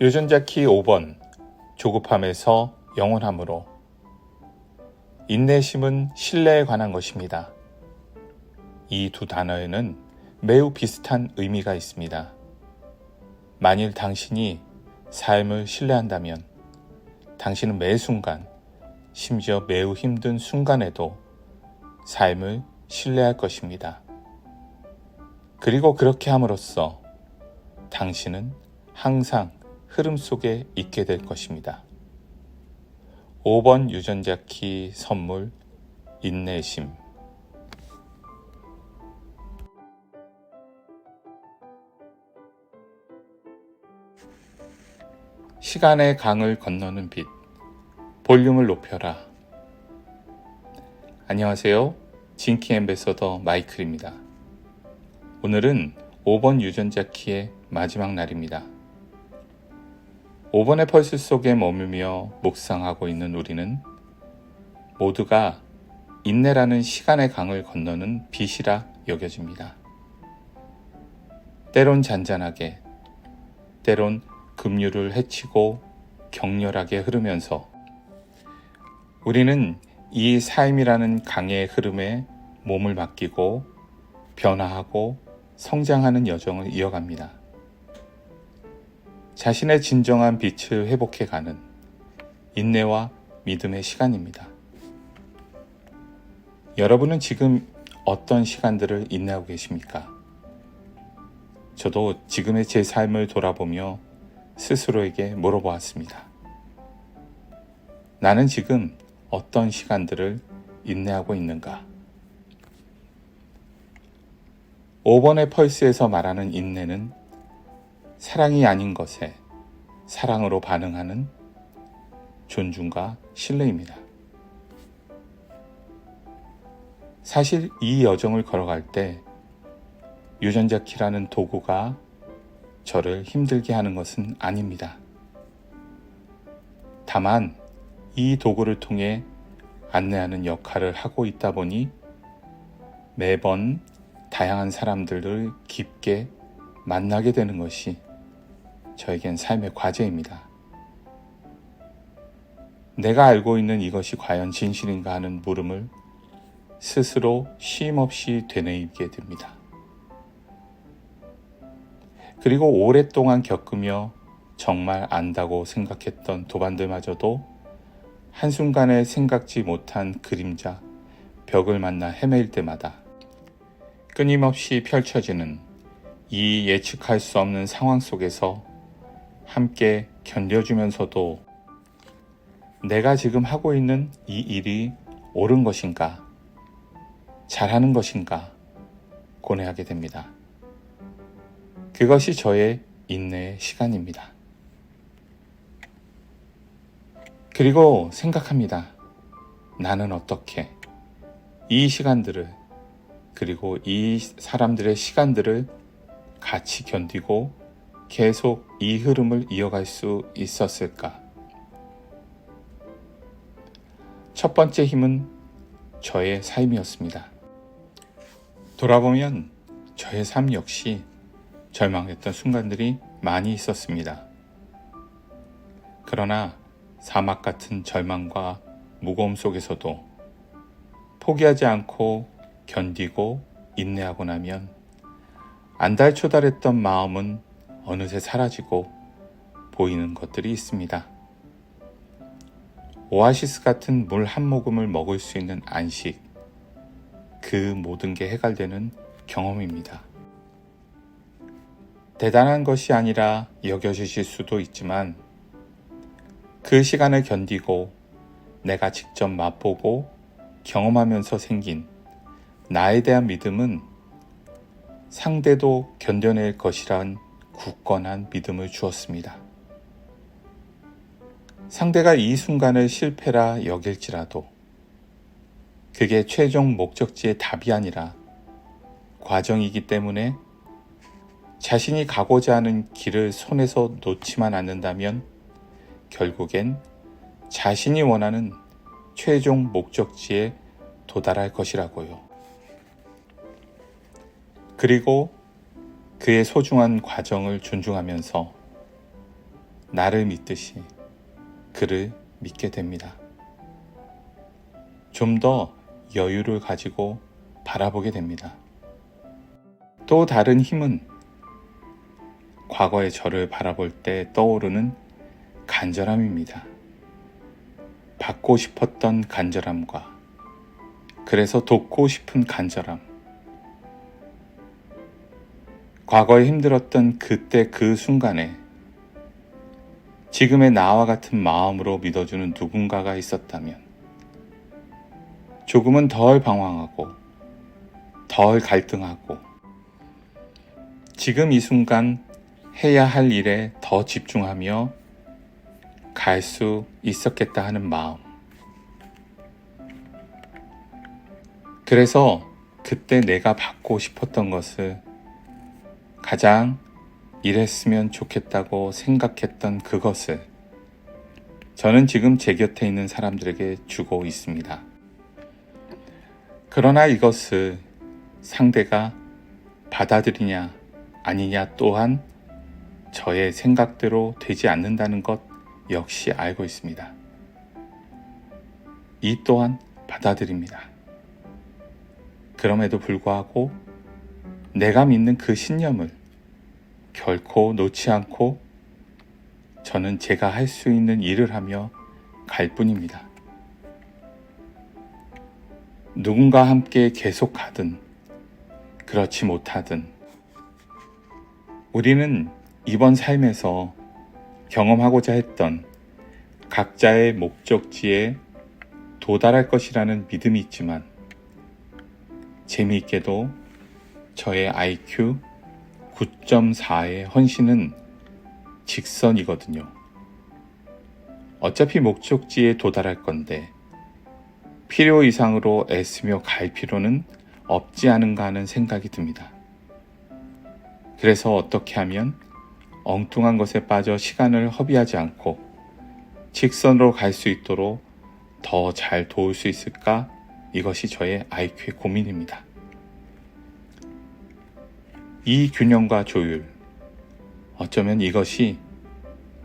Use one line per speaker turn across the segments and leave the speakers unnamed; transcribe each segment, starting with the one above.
유전자 키 5번 조급함에서 영원함으로. 인내심은 신뢰에 관한 것입니다. 이 두 단어에는 매우 비슷한 의미가 있습니다. 만일 당신이 삶을 신뢰한다면 당신은 매 순간, 심지어 매우 힘든 순간에도 삶을 신뢰할 것입니다. 그리고 그렇게 함으로써 당신은 항상 흐름 속에 있게 될 것입니다. 5번 유전자 키 선물, 인내심. 시간의 강을 건너는 빛, 볼륨을 높여라. 안녕하세요. 진키 앰베서더 마이클입니다. 오늘은 5번 유전자 키의 마지막 날입니다. 5번의 펄스 속에 머물며 묵상하고 있는 우리는 모두가 인내라는 시간의 강을 건너는 빛이라 여겨집니다. 때론 잔잔하게, 때론 급류를 헤치고 격렬하게 흐르면서 우리는 이 삶이라는 강의 흐름에 몸을 맡기고 변화하고 성장하는 여정을 이어갑니다. 자신의 진정한 빛을 회복해가는 인내와 믿음의 시간입니다. 여러분은 지금 어떤 시간들을 인내하고 계십니까? 저도 지금의 제 삶을 돌아보며 스스로에게 물어보았습니다. 나는 지금 어떤 시간들을 인내하고 있는가? 5번의 펄스에서 말하는 인내는 사랑이 아닌 것에 사랑으로 반응하는 존중과 신뢰입니다. 사실 이 여정을 걸어갈 때 유전자 키라는 도구가 저를 힘들게 하는 것은 아닙니다. 다만 이 도구를 통해 안내하는 역할을 하고 있다 보니 매번 다양한 사람들을 깊게 만나게 되는 것이 저에겐 삶의 과제입니다. 내가 알고 있는 이것이 과연 진실인가 하는 물음을 스스로 쉼없이 되뇌이게 됩니다. 그리고 오랫동안 겪으며 정말 안다고 생각했던 도반들마저도 한순간에 생각지 못한 그림자, 벽을 만나 헤매일 때마다 끊임없이 펼쳐지는 이 예측할 수 없는 상황 속에서 함께 견뎌주면서도 내가 지금 하고 있는 이 일이 옳은 것인가, 잘하는 것인가 고뇌하게 됩니다. 그것이 저의 인내의 시간입니다. 그리고 생각합니다. 나는 어떻게 이 시간들을, 그리고 이 사람들의 시간들을 같이 견디고 계속 이 흐름을 이어갈 수 있었을까? 첫 번째 힘은 저의 삶이었습니다. 돌아보면 저의 삶 역시 절망했던 순간들이 많이 있었습니다. 그러나 사막 같은 절망과 무거움 속에서도 포기하지 않고 견디고 인내하고 나면 안달초달했던 마음은 어느새 사라지고 보이는 것들이 있습니다. 오아시스 같은 물 한 모금을 먹을 수 있는 안식, 그 모든 게 해결되는 경험입니다. 대단한 것이 아니라 여겨지실 수도 있지만 그 시간을 견디고 내가 직접 맛보고 경험하면서 생긴 나에 대한 믿음은 상대도 견뎌낼 것이란 굳건한 믿음을 주었습니다. 상대가 이 순간을 실패라 여길지라도 그게 최종 목적지의 답이 아니라 과정이기 때문에 자신이 가고자 하는 길을 손에서 놓지만 않는다면 결국엔 자신이 원하는 최종 목적지에 도달할 것이라고요. 그리고 그의 소중한 과정을 존중하면서 나를 믿듯이 그를 믿게 됩니다. 좀 더 여유를 가지고 바라보게 됩니다. 또 다른 힘은 과거의 저를 바라볼 때 떠오르는 간절함입니다. 받고 싶었던 간절함과 그래서 돕고 싶은 간절함. 과거에 힘들었던 그때 그 순간에 지금의 나와 같은 마음으로 믿어주는 누군가가 있었다면 조금은 덜 방황하고 덜 갈등하고 지금 이 순간 해야 할 일에 더 집중하며 갈 수 있었겠다 하는 마음. 그래서 그때 내가 받고 싶었던 것을 가장 이랬으면 좋겠다고 생각했던 그것을 저는 지금 제 곁에 있는 사람들에게 주고 있습니다. 그러나 이것을 상대가 받아들이냐 아니냐 또한 저의 생각대로 되지 않는다는 것 역시 알고 있습니다. 이 또한 받아들입니다. 그럼에도 불구하고 내가 믿는 그 신념을 결코 놓지 않고 저는 제가 할 수 있는 일을 하며 갈 뿐입니다. 누군가 함께 계속 가든 그렇지 못하든 우리는 이번 삶에서 경험하고자 했던 각자의 목적지에 도달할 것이라는 믿음이 있지만 재미있게도 저의 IQ 9.4의 헌신은 직선이거든요. 어차피 목적지에 도달할 건데 필요 이상으로 애쓰며 갈 필요는 없지 않은가 하는 생각이 듭니다. 그래서 어떻게 하면 엉뚱한 것에 빠져 시간을 허비하지 않고 직선으로 갈 수 있도록 더 잘 도울 수 있을까? 이것이 저의 IQ의 고민입니다. 이 균형과 조율, 어쩌면 이것이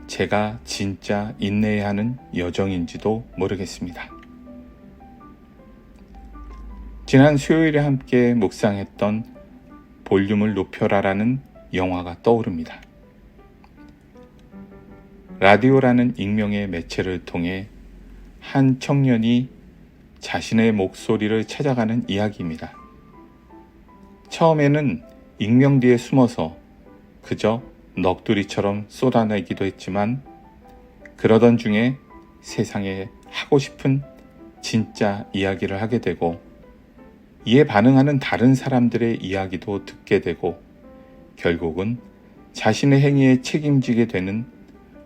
제가 진짜 인내해야 하는 여정인지도 모르겠습니다. 지난 수요일에 함께 묵상했던 볼륨을 높여라라는 영화가 떠오릅니다. 라디오라는 익명의 매체를 통해 한 청년이 자신의 목소리를 찾아가는 이야기입니다. 처음에는 익명 뒤에 숨어서 그저 넋두리처럼 쏟아내기도 했지만 그러던 중에 세상에 하고 싶은 진짜 이야기를 하게 되고 이에 반응하는 다른 사람들의 이야기도 듣게 되고 결국은 자신의 행위에 책임지게 되는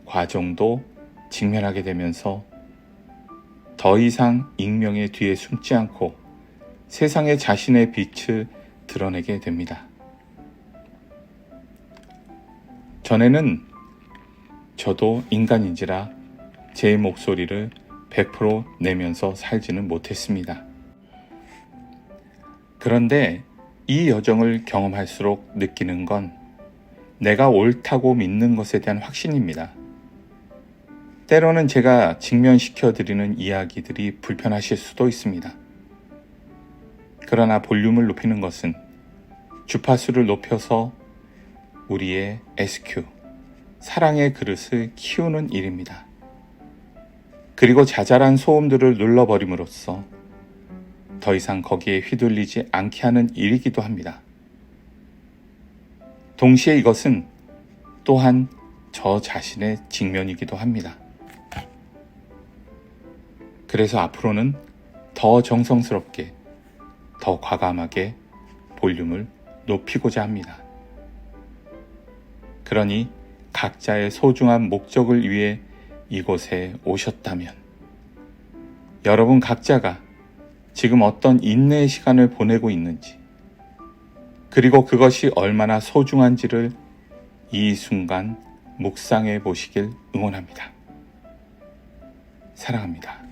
과정도 직면하게 되면서 더 이상 익명의 뒤에 숨지 않고 세상에 자신의 빛을 드러내게 됩니다. 전에는 저도 인간인지라 제 목소리를 100% 내면서 살지는 못했습니다. 그런데 이 여정을 경험할수록 느끼는 건 내가 옳다고 믿는 것에 대한 확신입니다. 때로는 제가 직면시켜드리는 이야기들이 불편하실 수도 있습니다. 그러나 볼륨을 높이는 것은 주파수를 높여서 우리의 SQ, 사랑의 그릇을 키우는 일입니다. 그리고 자잘한 소음들을 눌러버림으로써 더 이상 거기에 휘둘리지 않게 하는 일이기도 합니다. 동시에 이것은 또한 저 자신의 직면이기도 합니다. 그래서 앞으로는 더 정성스럽게, 더 과감하게 볼륨을 높이고자 합니다. 그러니 각자의 소중한 목적을 위해 이곳에 오셨다면 여러분 각자가 지금 어떤 인내의 시간을 보내고 있는지 그리고 그것이 얼마나 소중한지를 이 순간 묵상해 보시길 응원합니다. 사랑합니다.